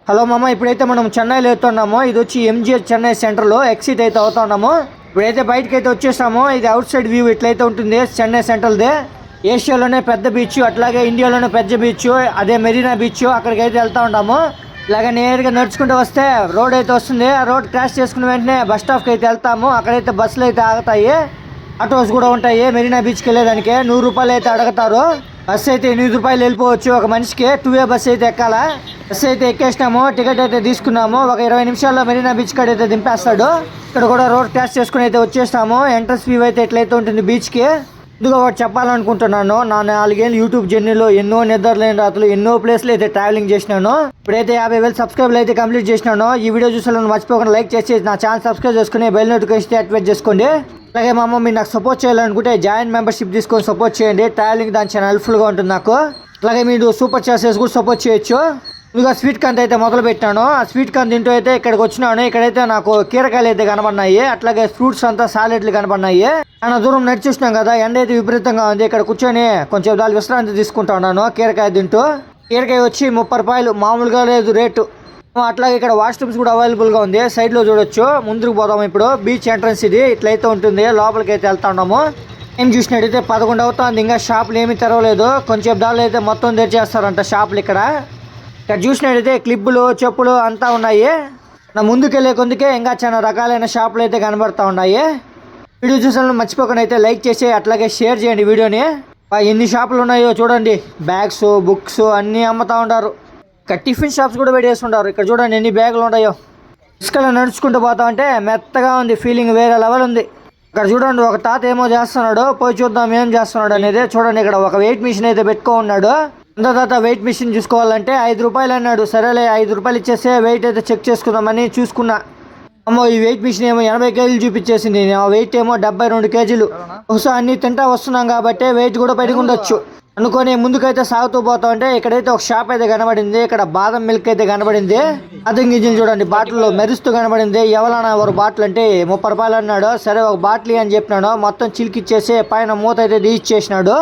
Hello మామ, ఇప్పుడైతే మనం చెన్నైలో వెళ్తున్నాము. ఇది వచ్చి ఎంజిఎస్ చెన్నై సెంటర్లో ఎక్సిట్ అయితే అవుతున్నాము. ఇప్పుడైతే బయటకి అయితే వచ్చేసాము. ఇది అవుట్ సైడ్ వ్యూ ఇట్లయితే ఉంటుంది చెన్నై సెంట్రల్దే. ఏషియాలోనే పెద్ద బీచ్, అట్లాగే ఇండియాలోనే పెద్ద బీచ్ అదే మెరీనా బీచ్. అక్కడికి అయితే వెళ్తా ఉంటాము. ఇలాగ నేరుగా నడుచుకుంటూ వస్తే రోడ్ అయితే వస్తుంది. ఆ రోడ్ క్రాష్ చేసుకున్న వెంటనే బస్ స్టాప్కి అయితే వెళ్తాము. అక్కడైతే బస్సులు అయితే ఆగుతాయి, ఆటోస్ కూడా ఉంటాయి. మెరీనా బీచ్కి వెళ్ళేదానికి 100 రూపాయలు అయితే అడుగుతారు. బస్సు అయితే 8 రూపాయలు వెళ్ళిపోవచ్చు ఒక మనిషికి. 2 బస్సు అయితే ఎక్కాలా. బస్సు అయితే ఎక్కేసినాము, టికెట్ అయితే తీసుకున్నాము. ఒక 20 నిమిషాల్లో మెరీనా బీచ్ కాడ అయితే దింపేస్తాడు. ఇక్కడ కూడా రోడ్ క్రాష్ చేసుకుని అయితే వచ్చేస్తాము. ఎంట్రన్స్ వ్యూ అయితే ఎట్లయితే ఉంటుంది బీచ్కి. ఇదిగో ఒకటి చెప్పాలనుకుంటున్నాను. నా 4 ఏళ్ళు యూట్యూబ్ జర్నీలో ఎన్నో నిద్రలేని రాత్రులు ఎన్నో ప్లేస్లు అయితే ట్రావెలింగ్ చేసినాను. ఇప్పుడైతే 50,000 సబ్స్క్రైబర్లు అయితే కంప్లీట్ చేసినాను. ఈ వీడియో చూసాను మర్చిపోకుండా లైక్ చేసి నా ఛానల్ సబ్స్క్రైబ్ చేసుకుని బెల్ నోటిఫికేషన్ యాక్టివేట్ చేసుకోండి. అలాగే మా అమ్మ మీరు నాకు సపోర్ట్ చేయాలనుకుంటే జాయిన్ మెంబర్షిప్ తీసుకొని సపోర్ట్ చేయండి. ట్రావెలింగ్ దాని చాలా హెల్ప్ఫుల్గా ఉంటుంది నాకు. అలాగే మీరు సూపర్ చార్జెస్ కూడా సపోర్ట్ చేయొచ్చు. ఇదిగో స్వీట్ కార్న్ అయితే మొదలు పెట్టాను. ఆ స్వీట్ కార్న్ తింటూ అయితే ఇక్కడికి వచ్చినాను. ఇక్కడైతే నాకు కీరకాయలు అయితే కనబడినాయి, అట్లాగే ఫ్రూట్స్ అంతా సాలెడ్లు కనబడినాయి. చాలా దూరం నడిచేసినాం కదా, ఎండ అయితే విపరీతంగా ఉంది. ఇక్కడ కూర్చొని కొంచెం దాని విశ్రాంతి తీసుకుంటా ఉన్నాను కీరకాయ తింటూ. కీరకాయ వచ్చి 30 రూపాయలు, మామూలుగా లేదు రేటు. అట్లాగే ఇక్కడ వాష్రూమ్స్ కూడా అవైలబుల్గా ఉంది. సైడ్లో చూడొచ్చు. ముందుకు పోదాము. ఇప్పుడు బీచ్ ఎంట్రన్స్ ఇది ఇట్లయితే ఉంటుంది. లోపలికి అయితే వెళ్తా ఉన్నాము. ఏం చూసినట్టయితే 11 అవుతుంది. ఇంకా షాపులు ఏమీ తెరవలేదు. కొంచెం దాళ్ళు అయితే మొత్తం తెరిచేస్తారంట షాపులు. ఇక్కడ చూసినట్టయితే క్లిప్పులు, చెప్పులు అంతా ఉన్నాయి. నా ముందుకెళ్ళే కొందుకే ఇంకా చాలా రకాలైన షాపులు అయితే కనబడతా ఉన్నాయి. వీడియో చూసాను మర్చిపోకుండా అయితే లైక్ చేసి అట్లాగే షేర్ చేయండి వీడియోని. ఎన్ని షాపులు ఉన్నాయో చూడండి. బ్యాగ్స్, బుక్స్ అన్నీ అమ్ముతా ఉంటారు. ఇక్కడ టిఫిన్ షాప్స్ కూడా పెట్టేస్తుంటారు. ఇక్కడ చూడండి ఎన్ని బ్యాగులు ఉన్నాయో. ఇసుకలో నడుచుకుంటూ పోతా ఉంటే మెత్తగా ఉంది, ఫీలింగ్ వేరే లెవెల్ ఉంది. ఇక్కడ చూడండి ఒక తాత ఏమో చేస్తున్నాడు, పోయి చూద్దాం ఏం చేస్తున్నాడు అనేది. చూడండి ఇక్కడ ఒక వెయిట్ మిషన్ అయితే పెట్టుకో ఉన్నాడు. ఎంత తాత వెయిట్ మిషన్ చూసుకోవాలంటే 5 రూపాయలు అన్నాడు. సరేలే 5 రూపాయలు ఇచ్చేస్తే వెయిట్ అయితే చెక్ చేసుకుందామని చూసుకున్నా. అమ్మో ఈ వెయిట్ మిషన్ ఏమో 80 కేజీలు చూపించేసింది. ఆ వెయిట్ ఏమో 72 కేజీలు. ఒకసారి అన్ని తింటా వస్తున్నాం కాబట్టి వెయిట్ కూడా పెరిగి ఉండొచ్చు అనుకొని ముందుకైతే సాగుతూ పోతా ఉంటే ఇక్కడైతే ఒక షాప్ అయితే కనబడింది. ఇక్కడ బాదం మిల్క్ అయితే కనబడింది. అర్థం గింజలు చూడండి బాటిల్లో మెరుస్తూ కనబడింది. ఎవరన్నా ఒక బాటిల్ అంటే 30 రూపాయలు అన్నాడు. సరే ఒక బాటిల్ అని చెప్పినాడు. మొత్తం చిలికిచ్చేసి పైన మూత అయితే తీసిచ్చేసినాడు.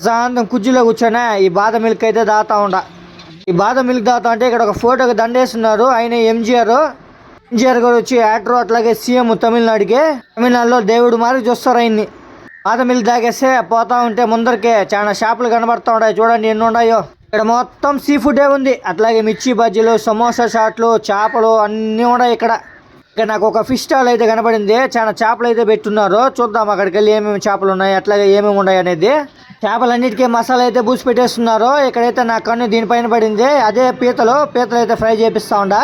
సాయంత్రం కుర్చీలో కూర్చొని ఈ బాదం మిల్క్ అయితే దాతా ఉండ. ఈ బాదం మిల్క్ దాతా అంటే ఇక్కడ ఒక ఫోటోకి దండేస్తున్నారు. ఆయన ఎంజీఆర్ గారు వచ్చి యాక్టర్, అట్లాగే సీఎం తమిళనాడులో దేవుడు మారి చూస్తారు ఆయన్ని. బాదం మిల్క్ తాగేస్తే పోతా ఉంటే ముందరికి చాలా షాపులు కనబడతా ఉంటాయి. చూడండి ఎన్ని ఉన్నాయో. ఇక్కడ మొత్తం సీ ఫుడే ఉంది. అట్లాగే మిర్చి బజ్జీలు, సమోసా చాట్లు, చేపలు అన్నీ ఉన్నాయి ఇక్కడ. ఇక్కడ నాకు ఒక ఫిష్ స్టాల్ అయితే కనబడింది. చాలా చేపలు అయితే పెట్టున్నారు. చూద్దాం అక్కడికి వెళ్ళి ఏమేమి చేపలు ఉన్నాయి, అట్లాగే ఏమేమి ఉన్నాయి అనేది. చేపలన్నిటికీ మసాలా అయితే పూసి పెట్టేస్తున్నారు. ఇక్కడైతే నా కన్ను దీనిపైన పడింది. అదే పీతలు అయితే ఫ్రై చేపిస్తా ఉండ.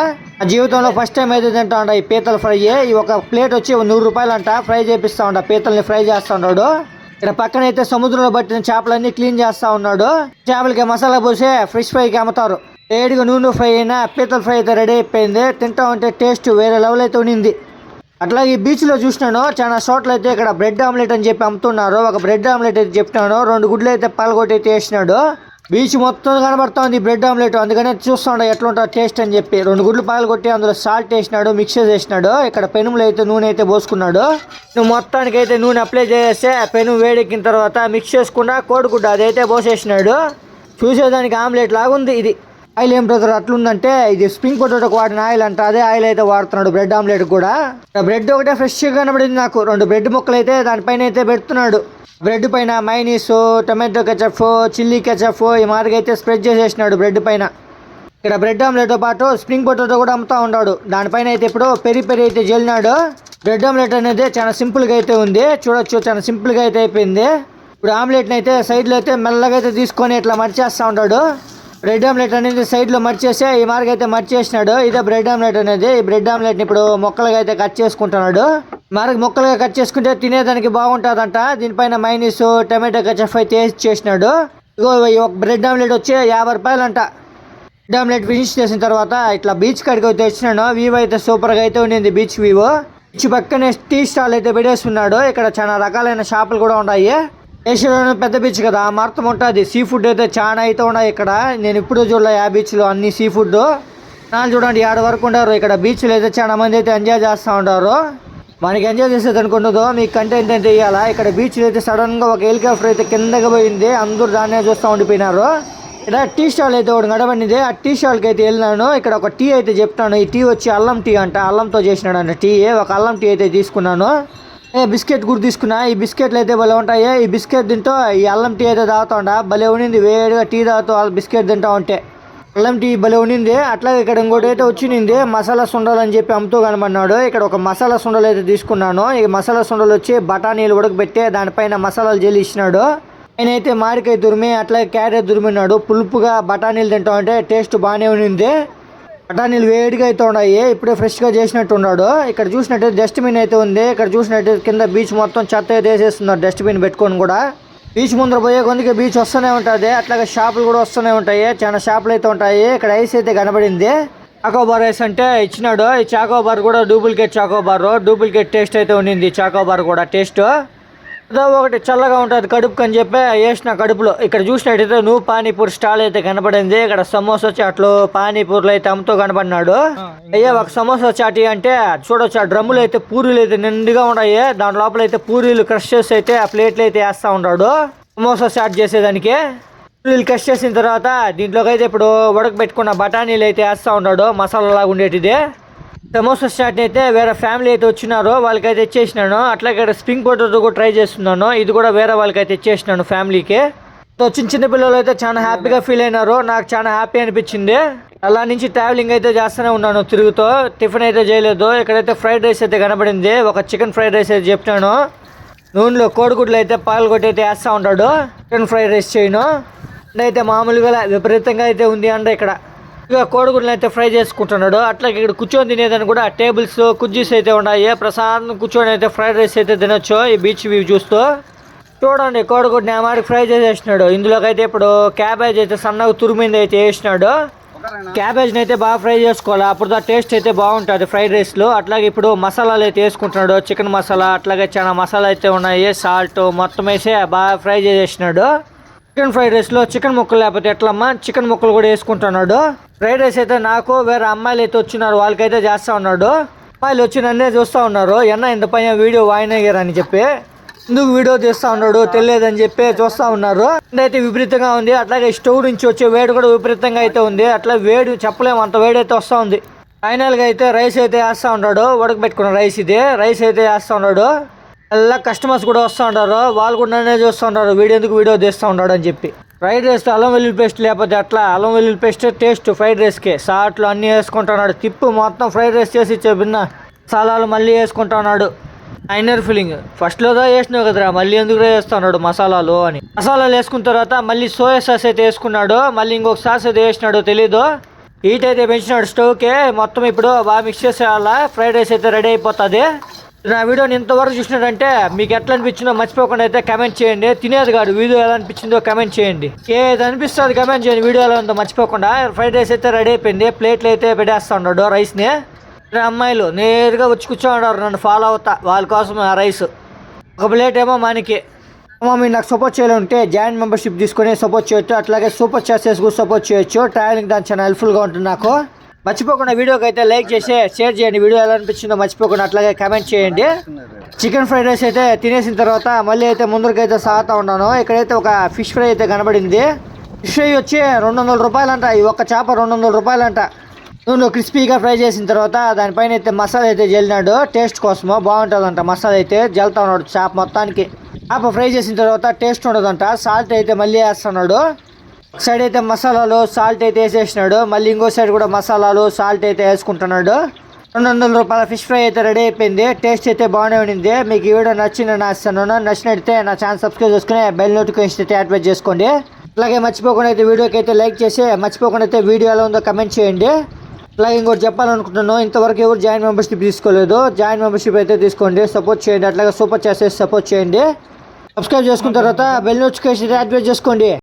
ఆ జీవితంలో ఫస్ట్ టైం అయితే తింటా ఉండ ఈ పీతల ఫ్రై. ఈ ఒక ప్లేట్ వచ్చి 100 రూపాయలు అంట. ఫ్రై చేపిస్తా ఉండ, పీతల్ని ఫ్రై చేస్తా ఉన్నాడు. ఇక్కడ పక్కన అయితే సముద్రంలో పట్టిన చేపలన్నీ క్లీన్ చేస్తా ఉన్నాడు. చేపలకి మసాలా పూసి ఫిష్ ఫ్రైకి అమ్ముతారు. వేడిగా నూనె ఫ్రై అయినా పీతల ఫ్రై అయితే రెడీ అయిపోయింది. తింటా ఉంటే టేస్ట్ వేరే లెవెల్ అయితే ఉండింది. అట్లాగే ఈ బీచ్లో చూసినాను చాలా చోట్ల అయితే ఇక్కడ బ్రెడ్ ఆమ్లెట్ అని చెప్పి అమ్ముతున్నారు. ఒక బ్రెడ్ ఆమ్లెట్ అయితే చెప్తున్నాను. 2 గుడ్లు అయితే పాల్గొట్టి అయితే వేసినాడు. బీచ్ మొత్తం కనబడతా ఉంది బ్రెడ్ ఆమ్లెట్. అందుకనే చూస్తుండ ఎట్లుంటా టేస్ట్ అని చెప్పి 2 గుడ్లు పాల్గొట్టి అందులో సాల్ట్ వేసినాడు, మిక్స్ చేసినాడు. ఇక్కడ పెనుములు అయితే నూనె అయితే పోసుకున్నాడు. నువ్వు మొత్తానికి అయితే నూనె అప్లై చేస్తే పెను వేడెక్కిన తర్వాత మిక్స్ చేసుకున్నా కోడిగుడ్డ అదైతే పోసేసినాడు. చూసేదానికి ఆమ్లెట్ లాగుంది. ఇది ఆయిల్ ఏం బ్రదర్ అట్లుందంటే ఇది స్ప్రింగ్ పొటాటోకి వాడిన ఆయిల్ అంట. అదే ఆయిల్ అయితే వాడుతున్నాడు బ్రెడ్ ఆమ్లెట్ కూడా. బ్రెడ్ ఒకటే ఫ్రెష్గా కనబడింది నాకు. 2 బ్రెడ్ ముక్కలు అయితే దానిపైన అయితే పెడుతున్నాడు. బ్రెడ్ పైన mayonnaise, tomato ketchup, chilli ketchup ఈ మార్గ అయితే స్ప్రెడ్ చేసేసినాడు బ్రెడ్ పైన. ఇక్కడ బ్రెడ్ ఆమ్లెట్తో పాటు స్ప్రింగ్ పొటాటో కూడా అమ్ముతా ఉన్నాడు. దానిపైన అయితే ఇప్పుడు పెరి అయితే జల్లినాడు. బ్రెడ్ ఆమ్లెట్ అనేది చాలా సింపుల్గా అయితే ఉంది. చూడొచ్చు చాలా సింపుల్గా అయితే అయిపోయింది. ఇప్పుడు ఆమ్లెట్ని అయితే సైడ్లో అయితే మెల్లగా అయితే తీసుకొని ఇట్లా మర్చేస్తూ ఉంటాడు. బ్రెడ్ ఆమ్లెట్ అనేది సైడ్లో మర్చేసి ఈ మార్గ అయితే మర్చేసినాడు. ఇదే బ్రెడ్ ఆమ్లెట్ అనేది. ఈ బ్రెడ్ ఆమ్లెట్ని ఇప్పుడు మొక్కలుగా అయితే కట్ చేసుకుంటున్నాడు. మార్గ మొక్కలుగా కట్ చేసుకుంటే తినేదానికి బాగుంటుందంట. దీనిపైన మైనీస్, టమాటో కెచప్ అయితే వేసి చేసినాడు. ఇగో ఒక బ్రెడ్ ఆమ్లెట్ వచ్చి 50 రూపాయలు అంట. బ్రెడ్ ఆమ్లెట్ ఫినిష్ చేసిన తర్వాత ఇట్లా బీచ్ కాడికి అయితే వచ్చినాను. వ్యూ అయితే సూపర్గా అయితే ఉండింది బీచ్ వ్యూ. బీచ్ పక్కనే టీ స్టాల్ అయితే పెట్టేస్తున్నాడు. ఇక్కడ చాలా రకాలైన షాపులు కూడా ఉన్నాయి. ఏషియాలోనే పెద్ద బీచ్ కదా, మొత్తం ఉంటుంది. సీ ఫుడ్ అయితే చాలా అయితే ఉన్నాయి ఇక్కడ. నేను ఇప్పుడు చూడలే ఆ బీచ్లో అన్ని సీ ఫుడ్. చూడండి 7 వరకు ఉంటారు ఇక్కడ బీచ్లో అయితే. చాలా మంది అయితే ఎంజాయ్ చేస్తూ ఉంటారు. మనకి ఎంజాయ్ చేసేది అనుకుంటుందో మీకు కంటెంట్ అయితే ఇవ్వాలా. ఇక్కడ బీచ్లో అయితే సడన్గా ఒక హెలికాప్టర్ అయితే కిందకి పోయింది. అందరూ దాన్నే చూస్తూ ఉండిపోయినారు. ఇక్కడ టీ స్టాల్ అయితే ఒకటి గడపడింది. ఆ టీ స్టాల్కి అయితే వెళ్ళినాను. ఇక్కడ ఒక టీ అయితే చెప్తాను. ఈ టీ వచ్చి అల్లం టీ అంట, అల్లంతో చేసినాడు అంట టీ. ఒక అల్లం టీ అయితే తీసుకున్నాను. బిస్కెట్ కూడా తీసుకున్నా. ఈ బిస్కెట్లు అయితే భలే ఉంటాయి. ఈ బిస్కెట్ తింటూ ఈ అల్లం టీ అయితే తాగుతా భలే ఉండింది. వేడిగా టీ తాగుతూ బిస్కెట్ తింటా ఉంటే అల్లం టీ భలే ఉండింది. అట్లాగే ఇక్కడ ఇంకోటి అయితే వచ్చింది మసాలా సుండలు అని చెప్పి అమ్ముతూ కనబడినాడు. ఇక్కడ ఒక మసాలా సుండలు అయితే తీసుకున్నాను. ఈ మసాలా సుండలు వచ్చి బఠానీలు ఉడకబెట్టి దానిపైన మసాలాలు జల్లి ఇచ్చినాడు. నేనైతే మామిడికాయ తురిమి అట్లాగే క్యారెట్ తురిమినాడు. పులుపుగా బఠానీలు తింటా ఉంటే టేస్ట్ బాగానే ఉండింది. బఠానీలు వేడిగా అయితే ఉన్నాయి. ఇప్పుడే ఫ్రెష్గా చేసినట్టు ఉన్నాడు. ఇక్కడ చూసినట్టు డస్ట్బిన్ అయితే ఉంది. ఇక్కడ చూసినట్టు కింద బీచ్ మొత్తం చెత్త అయితే వేసేస్తున్నారు డస్ట్బిన్ పెట్టుకొని కూడా. బీచ్ ముందర పోయే కొందుకే బీచ్ వస్తూనే ఉంటుంది. అట్లాగే షాపులు కూడా వస్తూనే ఉంటాయి. చాలా షాపులు అయితే ఉంటాయి. ఇక్కడ ఐస్ అయితే కనబడింది. చాకోబార్ ఐస్ అంటే ఇచ్చినాడు. ఈ చాకోబార్ కూడా డూప్లికేట్ చాకోబార్, డూప్లికేట్ టేస్ట్ అయితే ఉండింది. చాకోబార్ కూడా టేస్ట్ ఏదో ఒకటి చల్లగా ఉంటుంది కడుపుకి అని చెప్పి వేసిన కడుపులో. ఇక్కడ చూసినట్టయితే నువ్వు పానీపూరి స్టాల్ అయితే కనబడింది. ఇక్కడ సమోసా చాట్లు పానీపూర్లు అయితే అమ్ముతూ కనబడినాడు. అయ్యా ఒక సమోసా చాటి అంటే చూడొచ్చు. ఆ డ్రమ్ములు అయితే పూరీలు అయితే నిండుగా ఉన్నాయి. దాని లోపల అయితే పూరీలు క్రష్ చేసి అయితే ఆ ప్లేట్లు అయితే వేస్తా ఉన్నాడు సమోసా చాట్ చేసేదానికి. పూరీలు క్రష్ చేసిన తర్వాత దీంట్లోకి అయితే ఇప్పుడు ఉడకబెట్టుకున్న బఠానీలు అయితే వేస్తా ఉన్నాడు మసాలా లాగా ఉండేటిది. సమోసా స్టార్ట్ అయితే వేరే ఫ్యామిలీ అయితే వచ్చినారు, వాళ్ళకైతే ఇచ్చేసినాను. అట్లాగే ఇక్కడ స్ప్రింగ్ పొటాటో కూడా ట్రై చేస్తున్నాను. ఇది కూడా వేరే వాళ్ళకైతే ఇచ్చేసినాను ఫ్యామిలీకి. వచ్చిన చిన్న పిల్లలు అయితే చాలా హ్యాపీగా ఫీల్ అయినారు. నాకు చాలా హ్యాపీ అనిపించింది. అలా నుంచి ట్రావెలింగ్ అయితే చేస్తూనే ఉన్నాను తిరుగుతూ. టిఫిన్ అయితే చేయలేదు. ఇక్కడైతే ఫ్రైడ్ రైస్ అయితే కనబడింది. ఒక చికెన్ ఫ్రైడ్ రైస్ అయితే చెప్తాను. నూనెలో కోడిగుడ్లు అయితే పాలకొట్టి అయితే వేస్తూ ఉంటాడు. చికెన్ ఫ్రైడ్ రైస్ చేయను అయితే మామూలుగా విపరీతంగా అయితే ఉంది అండ. ఇక్కడ ఇక కోడిగుడ్లు అయితే ఫ్రై చేసుకుంటున్నాడు. అట్లాగే ఇక్కడ కూర్చొని తినేదని కూడా టేబుల్స్ కుర్చీస్ అయితే ఉన్నాయి. ప్రశాంతం కూర్చొని అయితే ఫ్రైడ్ రైస్ అయితే తినొచ్చు ఈ బీచ్ వ్యూ చూస్తూ. చూడండి కోడిగుడ్ని మాడికి ఫ్రై చేసేసినాడు. ఇందులోకి అయితే ఇప్పుడు క్యాబేజ్ అయితే సన్నగా తురిమింది అయితే వేసినాడు. క్యాబేజ్ని అయితే బాగా ఫ్రై చేసుకోవాలి, అప్పుడు ఆ టేస్ట్ అయితే బాగుంటుంది ఫ్రైడ్ రైస్లో. అట్లాగే ఇప్పుడు మసాలాలు అయితే వేసుకుంటున్నాడు. చికెన్ మసాలా అట్లాగే చాలా మసాలా అయితే ఉన్నాయి. సాల్ట్ మొత్తం వేసి బాగా ఫ్రై చేసేసినాడు. చికెన్ ఫ్రైడ్ రైస్లో చికెన్ ముక్కలు లేకపోతే ఎట్లమ్మా, చికెన్ ముక్కలు కూడా వేసుకుంటున్నాడు. ఫ్రైడ్ రైస్ అయితే నాకు వేరే అమ్మాయిలు అయితే వచ్చినారు, వాళ్ళకైతే చేస్తూ ఉన్నాడు. అమ్మాయిలు వచ్చి నన్నే చూస్తూ ఉన్నారు. ఇంత పైన వీడియో వాయినయ్యారని చెప్పి ఎందుకు వీడియో తీస్తూ ఉన్నాడు తెలియదని చెప్పి చూస్తూ ఉన్నారు. అయితే విపరీతంగా ఉంది. అట్లాగే స్టవ్ నుంచి వచ్చే వేడి కూడా విపరీతంగా అయితే ఉంది. అట్లా వేడి చెప్పలేము, అంత వేడి అయితే వస్తూ ఉంది. ఫైనల్గా అయితే రైస్ అయితే వేస్తూ ఉన్నాడు. ఉడకబెట్టుకున్న రైస్ ఇది. రైస్ అయితే వేస్తూ ఉన్నాడు. అలా కస్టమర్స్ కూడా వస్తూ ఉంటారు, వాళ్ళు కూడా నన్నే చూస్తూ ఉంటారు ఎందుకు వీడియో తీస్తూ ఉన్నాడు అని చెప్పి. ఫ్రైడ్ రైస్ అల్లం వెల్లుల్లి పేస్ట్ లేకపోతే అట్లా అల్లం వెల్లుల్లి పేస్ట్ టేస్ట్ ఫ్రైడ్ రైస్కి. సాట్లు అన్నీ వేసుకుంటున్నాడు. తిప్పు మొత్తం ఫ్రైడ్ రైస్ చేసి ఇచ్చే భిన్న మసాలాలు మళ్ళీ వేసుకుంటున్నాడు. ఐనర్ ఫీలింగ్ ఫస్ట్లో వేసినావు కదరా మళ్ళీ ఎందుకు వేస్తున్నాడు మసాలాలు అని. మసాలాలు వేసుకున్న తర్వాత మళ్ళీ సోయా సాస్ అయితే వేసుకున్నాడు. మళ్ళీ ఇంకొక సాస్ అయితే వేసినాడు తెలీదు. హీట్ అయితే పెంచినాడు స్టవ్కి. మొత్తం ఇప్పుడు బాగా మిక్స్ చేసేయాలా, ఫ్రైడ్ రైస్ అయితే రెడీ అయిపోతుంది. నా వీడియోని ఇంతవరకు చూసినారంటే మీకు ఎట్లా అనిపించిందో మర్చిపోకుండా అయితే కమెంట్ చేయండి. తినేది కాదు వీడియో ఎలా అనిపించిందో కమెంట్ చేయండి. ఏది అనిపిస్తుంది కమెంట్ చేయండి. వీడియో ఎలా ఉందో మర్చిపోకుండా. ఫ్రైడ్ రైస్ అయితే రెడీ అయిపోయింది. ప్లేట్లు అయితే పెట్టేస్తా ఉన్నాడు రైస్ని. అమ్మాయిలు నేరుగా వచ్చి కూర్చోన్నారు నన్ను ఫాలో అవుతా, వాళ్ళ కోసం ఆ రైస్. ఒక ప్లేట్ ఏమో మనకి. మీరు నాకు సపోర్ట్ చేయాలంటే జాయింట్ మెంబర్షిప్ తీసుకొని సపోర్ట్ చేయొచ్చు. అట్లాగే సూపర్ చార్జెస్ కూడా సపోర్ట్ చేయొచ్చు. ట్రావెలింగ్ దాని చాలా హెల్ప్ఫుల్గా ఉంటుంది నాకు. మర్చిపోకుండా వీడియోకి అయితే లైక్ చేసి షేర్ చేయండి. వీడియో ఎలా అనిపించిందో మర్చిపోకుండా అట్లాగే కామెంట్ చేయండి. చికెన్ ఫ్రైడ్ రైస్ అయితే తినేసిన తర్వాత మళ్ళీ అయితే ముందరికైతే సాగుతూ ఉన్నాను. ఇక్కడైతే ఒక ఫిష్ ఫ్రై అయితే కనబడింది. ఫిష్ ఫ్రై వచ్చి 200 రూపాయలంట. ఈ ఒక్క చేప 200 రూపాయలంట. నూనె క్రిస్పీగా ఫ్రై చేసిన తర్వాత దానిపైన అయితే మసాలా అయితే జల్లినాడు టేస్ట్ కోసము. బాగుంటుందంట మసాలా అయితే జల్లుతా ఉన్నాడు చేప మొత్తానికి. చేప ఫ్రై చేసిన తర్వాత టేస్ట్ ఉండదంట. సాల్ట్ అయితే మళ్ళీ వేస్తున్నాడు. ఒక సైడ్ అయితే మసాలాలు సాల్ట్ అయితే వేసేసినాడు. మళ్ళీ ఇంకో సైడ్ కూడా మసాలాలు సాల్ట్ అయితే వేసుకుంటున్నాడు. 200 రూపాయల ఫిష్ ఫ్రై అయితే రెడీ అయిపోయింది. టేస్ట్ అయితే బాగానే ఉండింది. మీకు ఈ వీడియో నచ్చిందని ఆశిస్తున్నాను. నచ్చినట్లయితే నా ఛానల్ సబ్స్క్రైబ్ చేసుకుని బెల్ నోటిఫికేషన్ అయితే యాక్టివేట్ చేసుకోండి. అలాగే మర్చిపోకుండా అయితే వీడియోకి అయితే లైక్ చేసి మర్చిపోకుండా అయితే వీడియో ఎలా ఉందో కమెంట్ చేయండి. అలాగే ఇంకోటి చెప్పాలనుకుంటున్నాను, ఇంతవరకు ఎవరు జాయిన్ మెంబర్షిప్ తీసుకోలేదు. జాయిన్ మెంబర్షిప్ అయితే తీసుకోండి, సపోర్ట్ చేయండి. అట్లాగే సూపర్ చేసేసి సపోర్ట్ చేయండి. సబ్స్క్రైబ్ చేసుకున్న తర్వాత బెల్ నోటిఫికేషన్ యాక్టివేట్ చేసుకోండి.